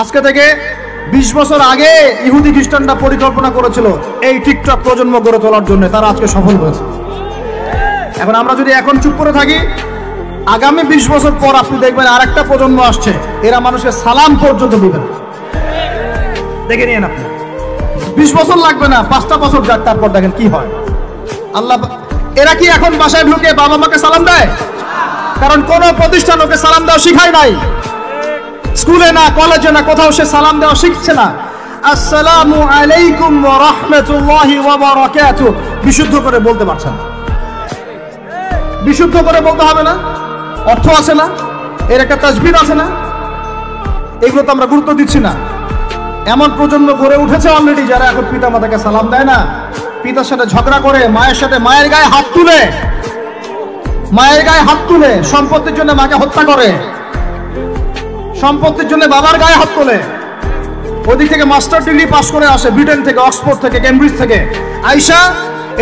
আজকে থেকে 20 বছর আগে ইহুদি খ্রিস্টানরা পরিকল্পনা করেছিল এই টিকটক প্রজন্ম গড়ে তোলার জন্য, তারা আজকে সফল হয়েছে। এখন আমরা যদি এখন চুপ করে থাকি, আগামী 20 বছর পর আপনি দেখবেন আরেকটা প্রজন্ম আসছে, এরা মানুষকে সালাম পর্যন্ত দিবেন। দেখে নিন আপনি, 20 বছর লাগবে না, 5টা বছর যাক, তারপর দেখেন কি হয়। আল্লাহ, এরা কি এখন বাসায় ঢুকে বাবা মাকে সালাম দেয়? কারণ কোন প্রতিষ্ঠান ওকে সালাম দেওয়া শিখায় নাই। স্কুলে না, কলেজে না, কোথাও সে সালাম দেওয়া শিখছে না। আসসালামু আলাইকুম ওয়া রাহমাতুল্লাহি ওয়া বারাকাতুহু বিশুদ্ধ করে বলতে পারছেন? বিশুদ্ধ করে বলতে হবে না? অর্থ আছে না? এর একটা তাসবিহ আছে না? এগুলো তো আমরা গুরুত্ব দিচ্ছি না। এমন প্রজন্ম গড়ে উঠেছে অলরেডি, যারা এখন পিতা মাতাকে সালাম দেয় না, পিতার সাথে ঝগড়া করে, মায়ের সাথে, মায়ের গায়ে হাত তুলে, মায়ের গায়ে হাত তুলে, সম্পত্তির জন্য মাকে হত্যা করে, সম্পত্তির জন্য বাবার গায়ে হাত তোলে। ওদিক থেকে মাস্টার ডিগ্রি পাস করে আসে ব্রিটেন থেকে, অক্সফোর্ড থেকে, কেমব্রিজ থেকে আইসা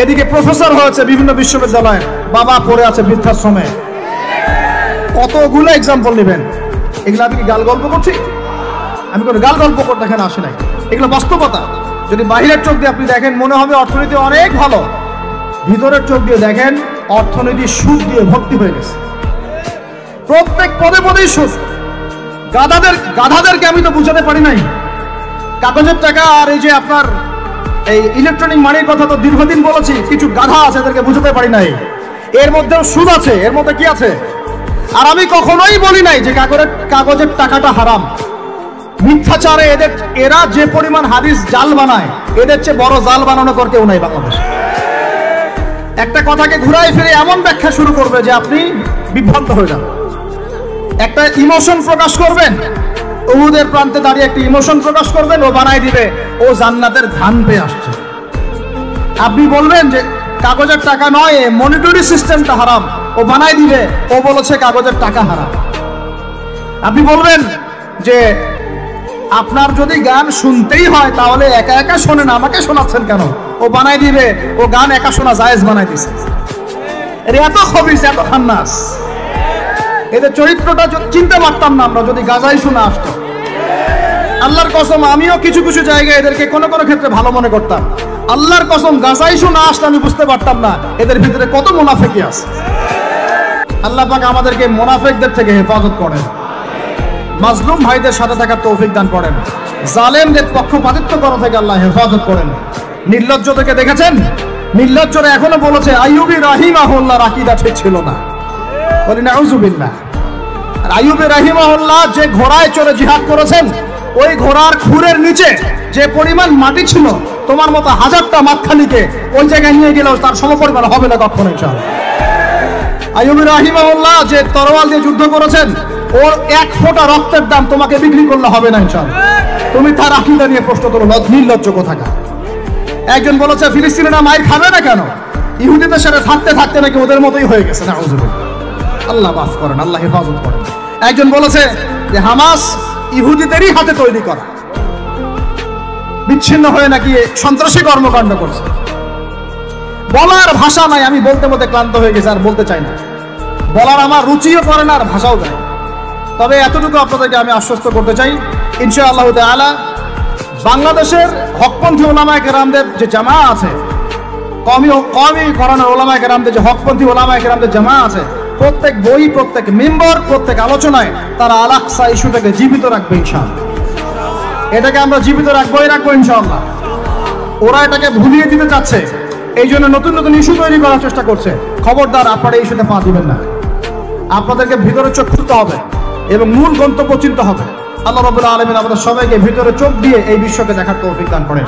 এদিকে প্রফেসর হয়েছে বিভিন্ন বিশ্ববিদ্যালয়ে, বাবা পড়ে আছে বৃদ্ধাশ্রমে। কতগুলো এক্সাম্পল নেবেন? এগুলো আমি কি গাল গল্প করছি? আমি কোনো গাল গল্প করতে এখানে আসি নাই, এগুলো বাস্তবতা। যদি বাহিরের চোখ দিয়ে আপনি দেখেন মনে হবে অর্থনীতি অনেক ভালো, ভিতরের চোখ দিয়ে দেখেন অর্থনীতি সুদ দিয়ে ভর্তি হয়ে গেছে। প্রত্যেক পদে পদেই সুদ। গাধাদেরকে আমি তো বুঝাতে পারি নাই। কাগজের টাকা আর এই যে আপনার এই ইলেকট্রনিক মানির কথা তো দীর্ঘদিন বলেছি, কিছু গাধা আছে এদেরকে বুঝাতে পারি নাই। এর মধ্যেও সুদ আছে, এর মধ্যে কি আছে? আর আমি কখনোই বলি নাই যে কাগজের টাকাটা হারাম। মিথ্যাচারে এরা যে পরিমাণ হাদিস জাল বানায়, এদের চেয়ে বড় জাল বানানো কর কেউ নাই বাংলাদেশে। একটা কথাকে ঘুরাই ফিরে এমন ব্যাখ্যা শুরু করবে যে আপনি বিভ্রান্ত হয়ে যান। একটা ইমোশন প্রকাশ করবেন, উহুদের প্রান্তে দাঁড়িয়ে একটা ইমোশন প্রকাশ করবেন, ও বানাই দিবে ও জান্নাতের ধান পেয়ে আসছে। আপনি বলবেন যে কাগজের টাকা নয়, মনিটরি সিস্টেমটা হারাম, ও বানাই দিবে ও বলেছে কাগজের টাকা হারাম। আপনি বলবেন যে আপনার যদি গান শুনতেই হয় তাহলে একা একা শোনেন, আমাকে শোনাচ্ছেন কেন? ও বানাই দিবে ও গান একা শোনা জায়েজ বানাই দিছে। এত খবিস, এত খান্নাস, এদের চরিত্রটা চিনতে পারতাম না আমরা যদি গাজাই শোনা আসতো। আল্লাহর কসম, আমিও কিছু কিছু জায়গায় এদেরকে কোনো কোনো ক্ষেত্রে ভালো মনে করতাম। আল্লাহর কসম, গাজাই শোনা আসলে আমি বুঝতে পারতাম না এদের ভিতরে কত মুনাফিকি আছে। আল্লাহ পাক আমাদেরকে মুনাফিকদের থেকে হেফাজত করেন, মাজলুম ভাইদের সাথে থাকার তৌফিক দান করেন, জালেমদের পক্ষপাতিত্ব করা থেকে আল্লাহ হেফাজত করেন। নির্লজ্জদেরকে দেখেছেন? নির্লজ্জরা এখনো বলেছে আইয়ুবী রাহিমাহুল্লাহর আকীদা ঠিক ছিল না। বলি নাউযুবিল্লাহ। আর আইয়ুবী রাহিমাহুল্লাহ যে ঘোড়ায় চড়ে জিহাদ করেছেন, ওই ঘোড়ার খুরের নিচে যে পরিমাণ মাটি ছিল, তোমার মতো হাজারটা মাতখালিকে ওই জায়গায় নিয়ে গেলেও তার সমপরিমাণ হবে না কখনো ইনশাআল্লাহ। আইয়ুবী রাহিমাহুল্লাহ যে তরোয়াল দিয়ে যুদ্ধ করেছেন, ওর এক ফোঁটা রক্তের দাম তোমাকে বিক্রি করলে হবে না ইনশাআল্লাহ। তুমি তার আকীদা নিয়ে প্রশ্ন তোলো, নির্লজ্জ কোথাকার। একজন বলেছে ফিলিস্তিনিরা মায়ের খাবে না কেন? ইহুদিদের সাথে থাকতে থাকতে নাকি ওদের মতোই হয়ে গেছে। নাউযুবিল্লাহ। আল্লাহ মাফ করেন, আল্লাহ হেফাজত করেন। একজন বলেছে যে হামাস ইহুদিদেরই হাতে তৈরি করা, বিচ্ছিন্ন হয়ে নাকি সন্ত্রাসী কর্মকাণ্ড করছে। বলার ভাষা নাই, আমি বলতে বলতে ক্লান্ত হয়ে গেছি, আর বলতে চাই না। বলার আমার রুচিও করে না, আর ভাষাও দেয়। তবে এতটুকু আপনাদেরকে আমি আশ্বস্ত করতে চাই, ইনশাআল্লাহ তাআলা বাংলাদেশের হকপন্থী ওলামায়ে কেরামদের যে জামা আছে, কওমি ঘরানার ওলামায়ে কেরামদের যে হকপন্থী ওলামায়ে কেরামদের জামা আছে, প্রত্যেক বই, প্রত্যেক মেম্বার, প্রত্যেক আলোচনায় তারা আল আকসা ইস্যুটাকে জীবিত রাখবে ইনশাআল্লাহ। এটাকে আমরা জীবিত রাখবো ইনশাআল্লাহ। ওরা এটাকে ভুলিয়ে দিতে চাচ্ছে, এই জন্য নতুন নতুন ইস্যু তৈরি করার চেষ্টা করছে। খবরদার, আপনারা এই ইস্যুতে পা দিবেন না। আপনাদেরকে ভিতরে চোখ খুলতে হবে এবং মূল গন্তব্য চিনতে হবে। আল্লাহ রাব্বুল আলামিন আমাদের সবাইকে ভিতরে চোখ দিয়ে এই বিশ্বকে দেখার তৌফিক দান করেন।